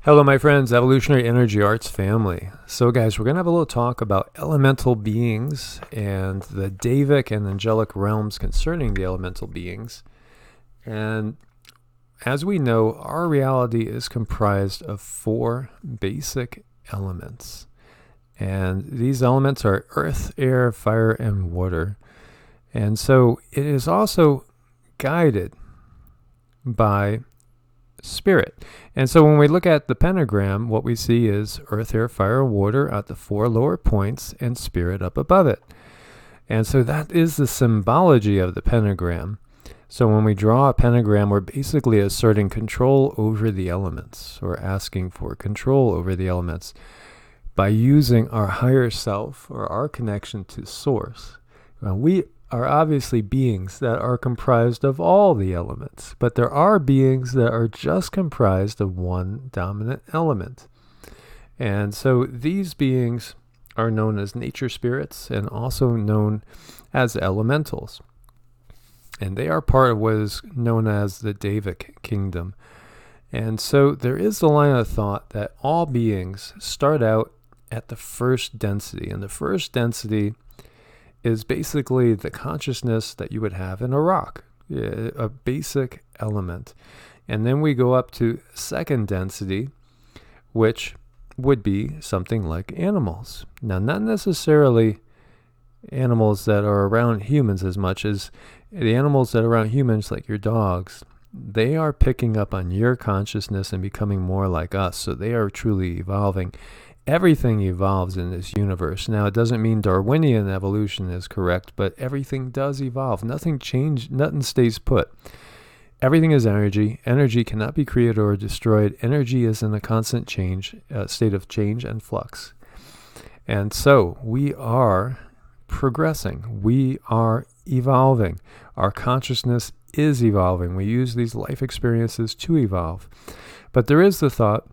Hello, my friends, Evolutionary Energy Arts family. So, guys, we're going to have a little talk about elemental beings and the Daivik and angelic realms concerning the elemental beings. And as we know, our reality is comprised of four basic elements. And these elements are earth, air, fire, and water. And so it is also guided by spirit. And so when we look at the pentagram, what we see is earth, air, fire, water at the four lower points and spirit up above it. And so that is the symbology of the pentagram. So when we draw a pentagram, we're basically asserting control over the elements, or asking for control over the elements by using our higher self or our connection to source. We are obviously beings that are comprised of all the elements, but there are beings that are just comprised of one dominant element. And so these beings are known as nature spirits and also known as elementals. And they are part of what is known as the Daivik kingdom. And so there is the line of thought that all beings start out at the first density. And the first density is basically the consciousness that you would have in a rock, a basic element. And then we go up to second density, which would be something like animals. Now, not necessarily animals that are around humans as much as the animals that are around humans, like your dogs. They are picking up on your consciousness and becoming more like us. So they are truly evolving. Everything evolves in this universe. Now, it doesn't mean Darwinian evolution is correct, but everything does evolve. Nothing changes, nothing stays put. Everything is energy. Energy cannot be created or destroyed. Energy is in a constant change, state of change and flux. And so we are progressing. We are evolving. Our consciousness is evolving. We use these life experiences to evolve. But there is the thought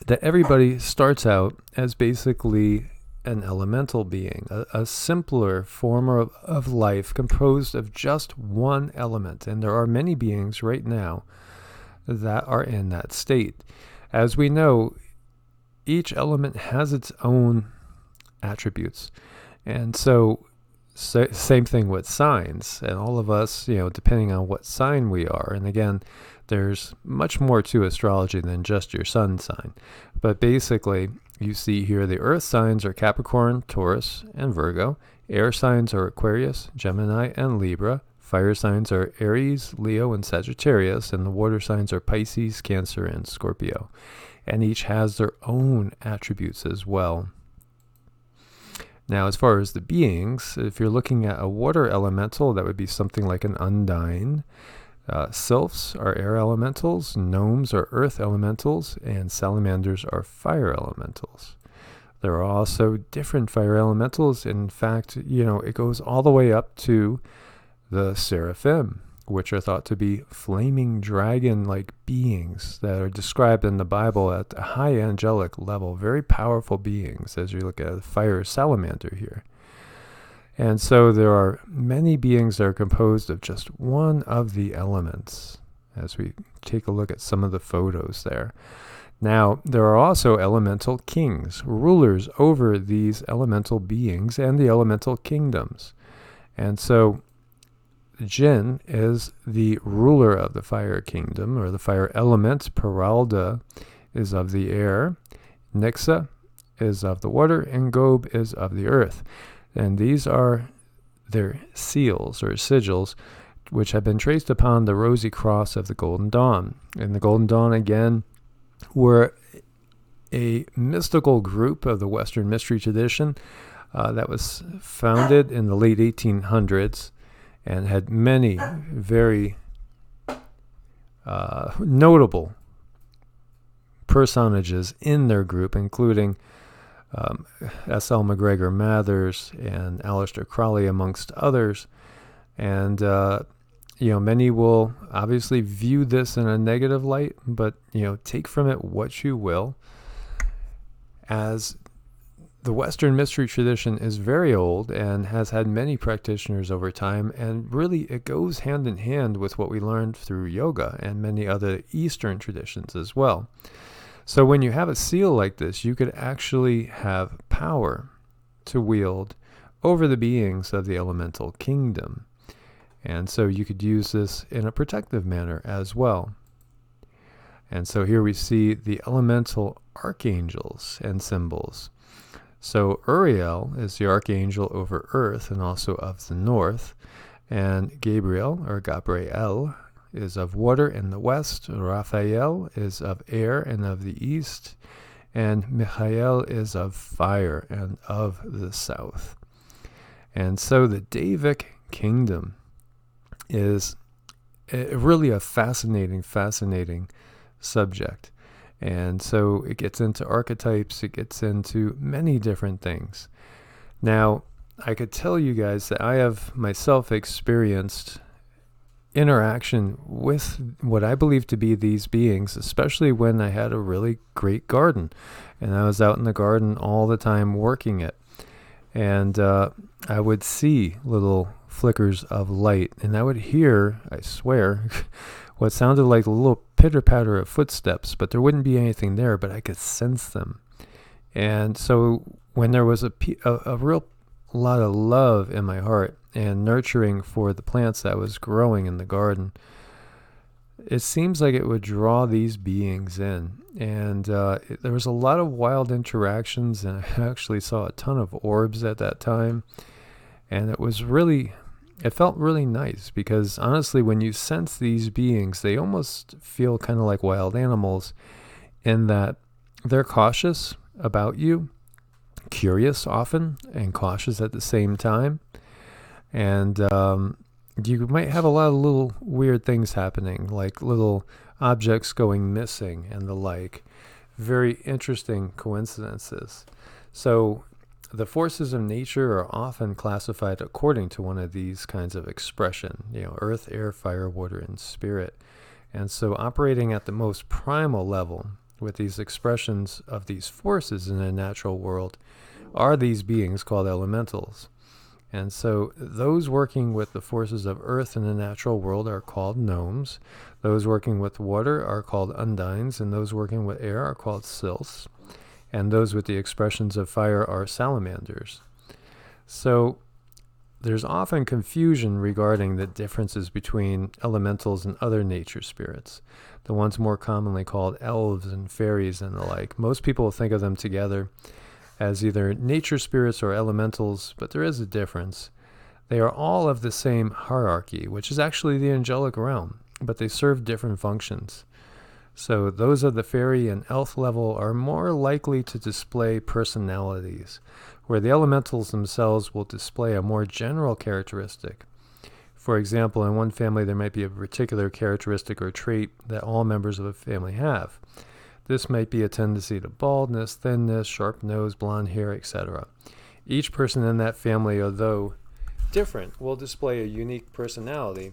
that everybody starts out as basically an elemental being, a simpler form of life composed of just one element. And there are many beings right now that are in that state. As we know, each element has its own attributes. And so same thing with signs. And all of us, depending on what sign we are. And again, there's much more to astrology than just your sun sign. But basically, you see here the earth signs are Capricorn, Taurus, and Virgo. Air signs are Aquarius, Gemini, and Libra. Fire signs are Aries, Leo, and Sagittarius. And the water signs are Pisces, Cancer, and Scorpio. And each has their own attributes as well. Now, as far as the beings, if you're looking at a water elemental, that would be something like an undine. Sylphs are air elementals, gnomes are earth elementals, and salamanders are fire elementals. There are also different fire elementals. In fact, it goes all the way up to the seraphim, which are thought to be flaming dragon-like beings that are described in the Bible at a high angelic level, very powerful beings, as you look at a fire salamander here. And so there are many beings that are composed of just one of the elements, as we take a look at some of the photos there. Now, there are also elemental kings, rulers over these elemental beings and the elemental kingdoms. And so Jinn is the ruler of the fire kingdom, or the fire element. Peralda is of the air. Nixa is of the water, and Gob is of the earth. And these are their seals or sigils, which have been traced upon the rosy cross of the Golden Dawn. And the Golden Dawn, again, were a mystical group of the Western mystery tradition that was founded in the late 1800s and had many very notable personages in their group, including S.L. McGregor Mathers and Aleister Crowley, amongst others. And, many will obviously view this in a negative light, but, take from it what you will. As the Western mystery tradition is very old and has had many practitioners over time, and really it goes hand in hand with what we learned through yoga and many other Eastern traditions as well. So when you have a seal like this, you could actually have power to wield over the beings of the elemental kingdom. And so you could use this in a protective manner as well. And so here we see the elemental archangels and symbols. So Uriel is the archangel over earth and also of the north. And Gabriel, or Gabriel, is of water in the west. Raphael is of air and of the east. And Michael is of fire and of the south. And so the Daivik kingdom is really a fascinating subject. And so it gets into archetypes, it gets into many different things. Now, I could tell you guys that I have myself experienced interaction with what I believe to be these beings, especially when I had a really great garden. And I was out in the garden all the time working it. And I would see little flickers of light, and I would hear, I swear, what sounded like a little pitter-patter of footsteps, but there wouldn't be anything there, but I could sense them. And so when there was a real lot of love in my heart and nurturing for the plants that was growing in the garden, it seems like it would draw these beings in. And there was a lot of wild interactions, and I actually saw a ton of orbs at that time. And it felt really nice, because honestly, when you sense these beings, they almost feel kind of like wild animals in that they're cautious about you, curious often, and cautious at the same time. And you might have a lot of little weird things happening, like little objects going missing and the like. Very interesting coincidences. So the forces of nature are often classified according to one of these kinds of expression, earth, air, fire, water, and spirit. And so operating at the most primal level with these expressions of these forces in the natural world are these beings called elementals. And so those working with the forces of earth in the natural world are called gnomes. Those working with water are called undines, and those working with air are called sylphs. And those with the expressions of fire are salamanders. So there's often confusion regarding the differences between elementals and other nature spirits, the ones more commonly called elves and fairies and the like. Most people think of them together as either nature spirits or elementals, but there is a difference. They are all of the same hierarchy, which is actually the angelic realm, but they serve different functions. So those of the fairy and elf level are more likely to display personalities, where the elementals themselves will display a more general characteristic. For example, in one family there might be a particular characteristic or trait that all members of a family have. This might be a tendency to baldness, thinness, sharp nose, blonde hair, etc. Each person in that family, although different, will display a unique personality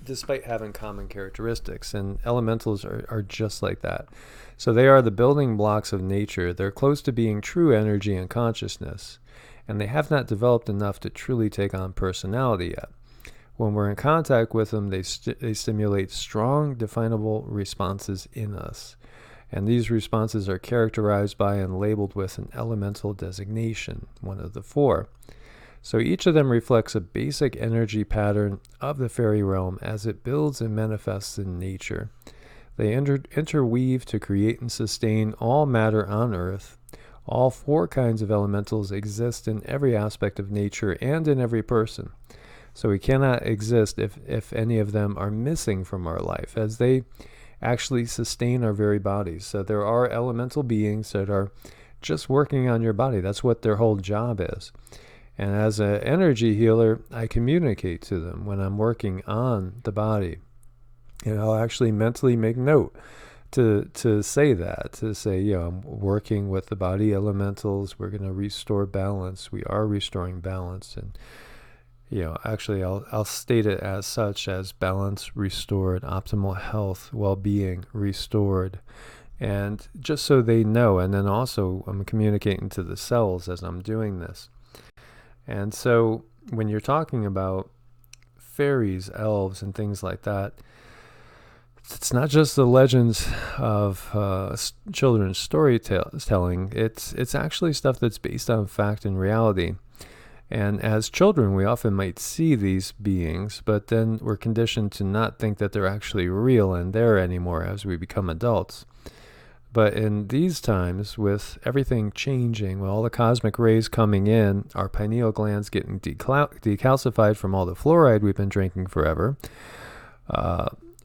despite having common characteristics, and elementals are just like that. So they are the building blocks of nature. They're close to being true energy and consciousness, and they have not developed enough to truly take on personality yet. When we're in contact with them, they stimulate strong, definable responses in us, and these responses are characterized by and labeled with an elemental designation, one of the four. So each of them reflects a basic energy pattern of the fairy realm as it builds and manifests in nature. They interweave to create and sustain all matter on earth. All four kinds of elementals exist in every aspect of nature and in every person. So we cannot exist if any of them are missing from our life, as they actually sustain our very bodies. So there are elemental beings that are just working on your body. That's what their whole job is. And as an energy healer, I communicate to them when I'm working on the body. And I'll actually mentally make note to say that, to say, I'm working with the body elementals. We're going to restore balance. We are restoring balance. And, actually I'll state it as such, as balance restored, optimal health, well-being restored. And just so they know, and then also I'm communicating to the cells as I'm doing this. And so when you're talking about fairies, elves, and things like that, it's not just the legends of children's storytelling. It's actually stuff that's based on fact and reality. And as children, we often might see these beings, but then we're conditioned to not think that they're actually real and there anymore as we become adults. But in these times, with everything changing, with all the cosmic rays coming in, our pineal glands getting decalcified from all the fluoride we've been drinking forever,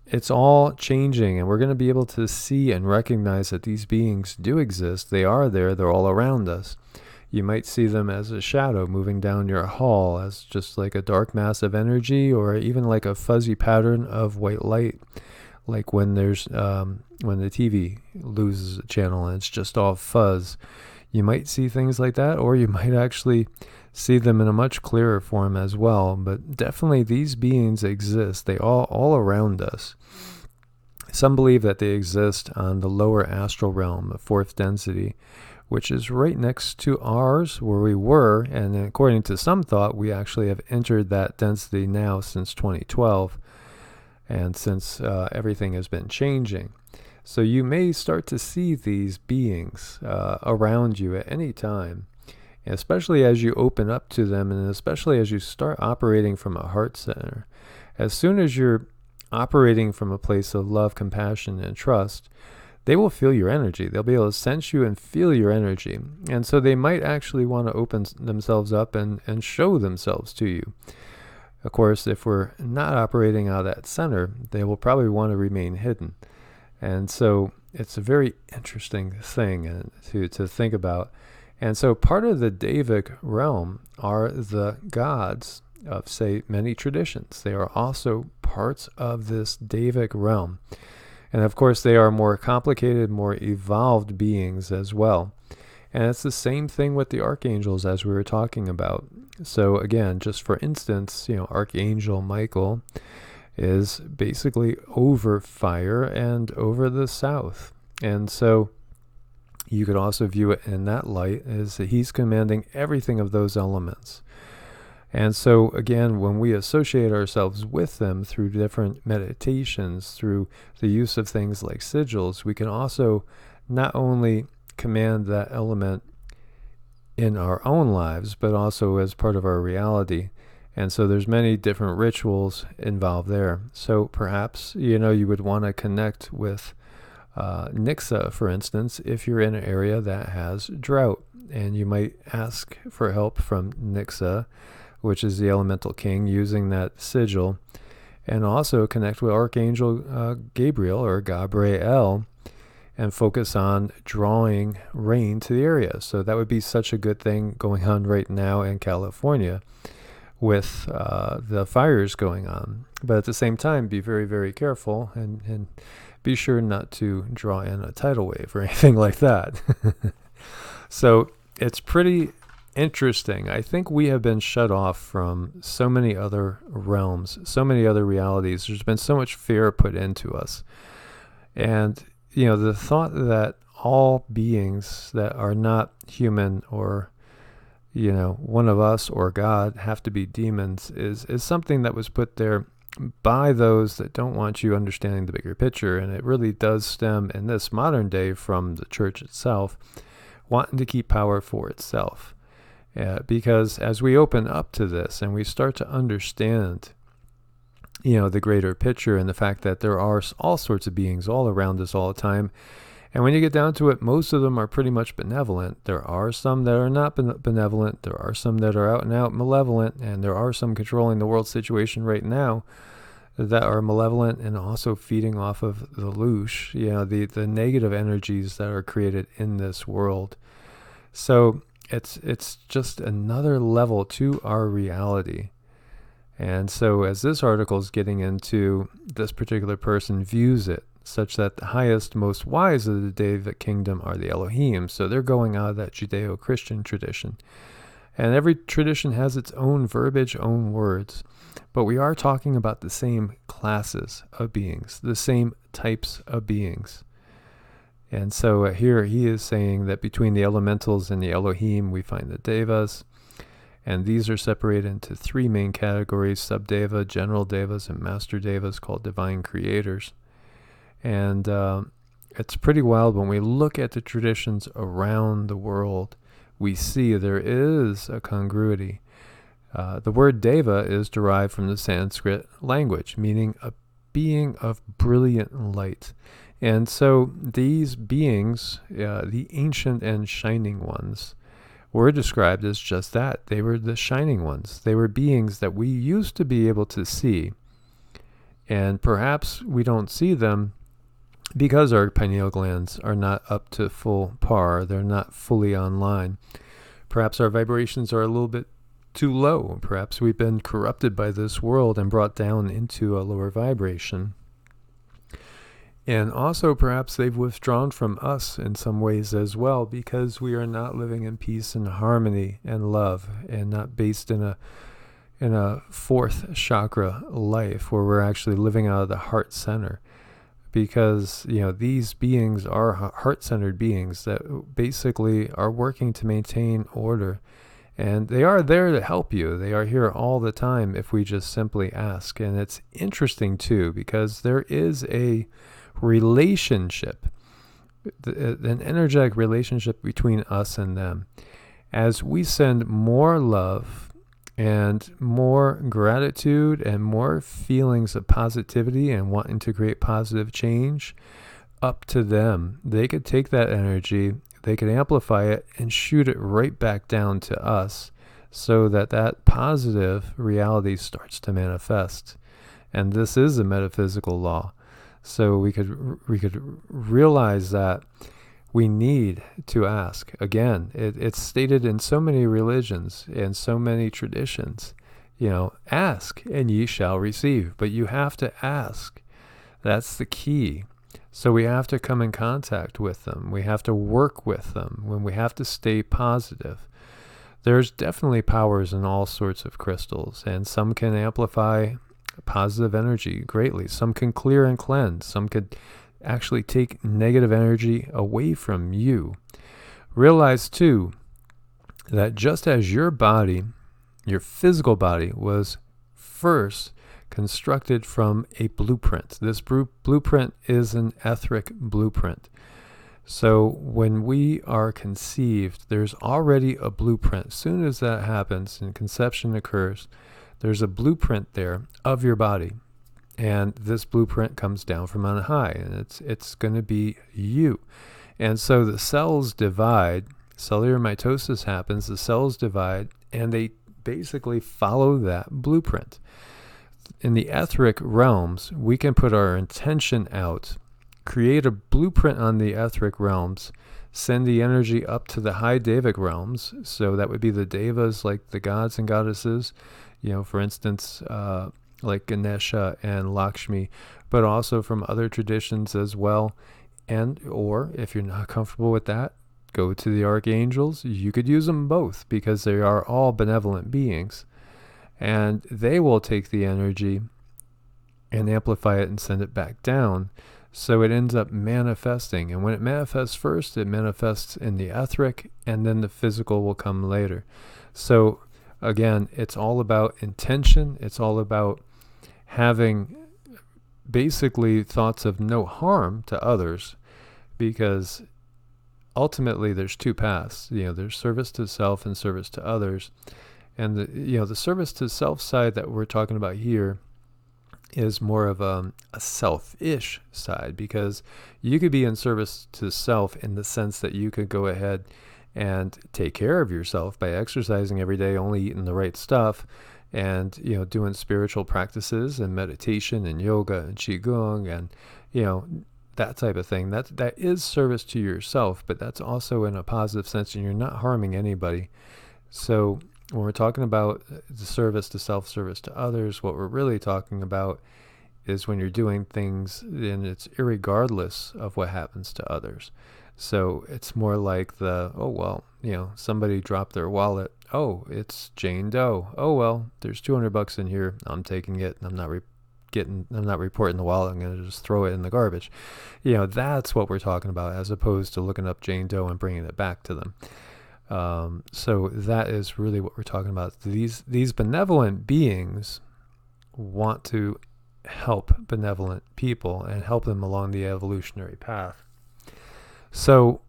it's all changing, and we're going to be able to see and recognize that these beings do exist. They are there. They're all around us. You might see them as a shadow moving down your hall, as just like a dark mass of energy, or even like a fuzzy pattern of white light, like when there's when the TV loses a channel and it's just all fuzz. You might see things like that, or you might actually see them in a much clearer form as well. But definitely these beings exist. They all around us. Some believe that they exist on the lower astral realm, the fourth density, which is right next to ours where we were, and according to some thought, we actually have entered that density now since 2012, and since everything has been changing. So you may start to see these beings around you at any time, especially as you open up to them, and especially as you start operating from a heart center. As soon as you're operating from a place of love, compassion, and trust, they will feel your energy. They'll be able to sense you and feel your energy. And so they might actually want to open themselves up and show themselves to you. Of course, if we're not operating out of that center, they will probably want to remain hidden. And so it's a very interesting thing to think about. And so part of the Daivik realm are the gods of, say, many traditions. They are also parts of this Daivik realm. And of course, they are more complicated, more evolved beings as well. And it's the same thing with the archangels as we were talking about. So again, just for instance, Archangel Michael is basically over fire and over the south. And so you could also view it in that light as that he's commanding everything of those elements. And so, again, when we associate ourselves with them through different meditations, through the use of things like sigils, we can also not only command that element in our own lives, but also as part of our reality. And so there's many different rituals involved there. So perhaps, you would want to connect with Nixa, for instance, if you're in an area that has drought. And you might ask for help from Nixa, which is the elemental king, using that sigil, and also connect with Archangel Gabriel or Gabriel and focus on drawing rain to the area. So that would be such a good thing going on right now in California with the fires going on. But at the same time, be very, very careful and be sure not to draw in a tidal wave or anything like that. So it's pretty interesting. I think we have been shut off from so many other realms, so many other realities. There's been so much fear put into us. And, the thought that all beings that are not human or, one of us or God have to be demons is something that was put there by those that don't want you understanding the bigger picture. And it really does stem in this modern day from the church itself, wanting to keep power for itself. Because as we open up to this and we start to understand, the greater picture and the fact that there are all sorts of beings all around us all the time. And when you get down to it, most of them are pretty much benevolent. There are some that are not benevolent. There are some that are out and out malevolent. And there are some controlling the world situation right now that are malevolent and also feeding off of the loosh, the negative energies that are created in this world. So it's just another level to our reality. And so as this article is getting into, this particular person views it such that the highest, most wise of the Daivik kingdom are the Elohim. So they're going out of that Judeo-Christian tradition. And every tradition has its own verbiage, own words. But we are talking about the same classes of beings, the same types of beings. And so here he is saying that between the elementals and the Elohim, we find the Devas. And these are separated into three main categories: Subdeva, General Devas, and Master Devas, called divine creators. And it's pretty wild when we look at the traditions around the world. We see there is a congruity. The word deva is derived from the Sanskrit language, meaning a being of brilliant light. And so these beings, the ancient and shining ones, were described as just that. They were the shining ones. They were beings that we used to be able to see. And perhaps we don't see them because our pineal glands are not up to full par. They're not fully online. Perhaps our vibrations are a little bit too low. Perhaps we've been corrupted by this world and brought down into a lower vibration. And also perhaps they've withdrawn from us in some ways as well, because we are not living in peace and harmony and love, and not based in a fourth chakra life where we're actually living out of the heart center. Because, these beings are heart-centered beings that basically are working to maintain order. And they are there to help you. They are here all the time if we just simply ask. And it's interesting, too, because there is a relationship, an energetic relationship between us and them. As we send more love and more gratitude and more feelings of positivity and wanting to create positive change up to them, they could take that energy, they could amplify it and shoot it right back down to us, so that that positive reality starts to manifest. And this is a metaphysical law. So we could realize that we need to ask. Again, it's stated in so many religions and so many traditions, ask and ye shall receive. But you have to ask. That's the key. So we have to come in contact with them. We have to work with them. We have to stay positive. There's definitely powers in all sorts of crystals, and some can amplify positive energy greatly. Some can clear and cleanse. Some could actually take negative energy away from you. Realize too that just as your body, your physical body, was first constructed from a blueprint. This blueprint is an etheric blueprint. So when we are conceived, there's already a blueprint. As soon as that happens and conception occurs, there's a blueprint there of your body. And this blueprint comes down from on high, and it's going to be you. And so the cells divide, cellular mitosis happens, the cells divide, and they basically follow that blueprint. In the etheric realms, we can put our intention out, create a blueprint on the etheric realms, send the energy up to the high Daivik realms. So that would be the devas, like the gods and goddesses, for instance, like Ganesha and Lakshmi, but also from other traditions as well. Or if you're not comfortable with that, go to the archangels. You could use them both, because they are all benevolent beings. And they will take the energy and amplify it and send it back down. So it ends up manifesting. And when it manifests first, it manifests in the etheric, and then the physical will come later. So again, it's all about intention. It's all about having basically thoughts of no harm to others, because ultimately there's two paths. There's service to self and service to others. And the service to self side that we're talking about here is more of a selfish side, because you could be in service to self in the sense that you could go ahead and take care of yourself by exercising every day, only eating the right stuff, and doing spiritual practices and meditation and yoga and QiGong and that type of thing. That is service to yourself, but that's also in a positive sense, and you're not harming anybody. So when we're talking about the service to self, service to others, what we're really talking about is when you're doing things and it's irregardless of what happens to others. So it's more like somebody dropped their wallet. Oh, it's Jane Doe. Oh, well, there's $200 in here. I'm taking it. I'm not reporting the wallet. I'm going to just throw it in the garbage. That's what we're talking about, as opposed to looking up Jane Doe and bringing it back to them. So that is really what we're talking about. These benevolent beings want to help benevolent people and help them along the evolutionary path. So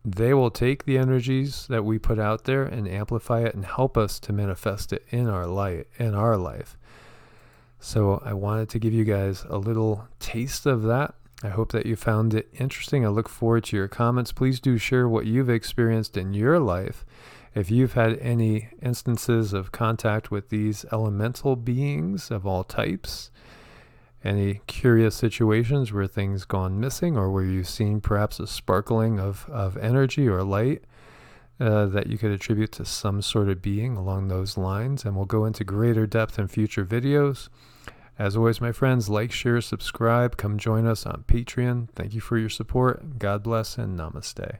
they will take the energies that we put out there and amplify it and help us to manifest it in our life. So I wanted to give you guys a little taste of that. I hope that you found it interesting. I look forward to your comments. Please do share what you've experienced in your life. If you've had any instances of contact with these elemental beings of all types, any curious situations where things gone missing, or where you've seen perhaps a sparkling of energy or light that you could attribute to some sort of being along those lines, and we'll go into greater depth in future videos. As always, my friends, like, share, subscribe. Come join us on Patreon. Thank you for your support. God bless and namaste.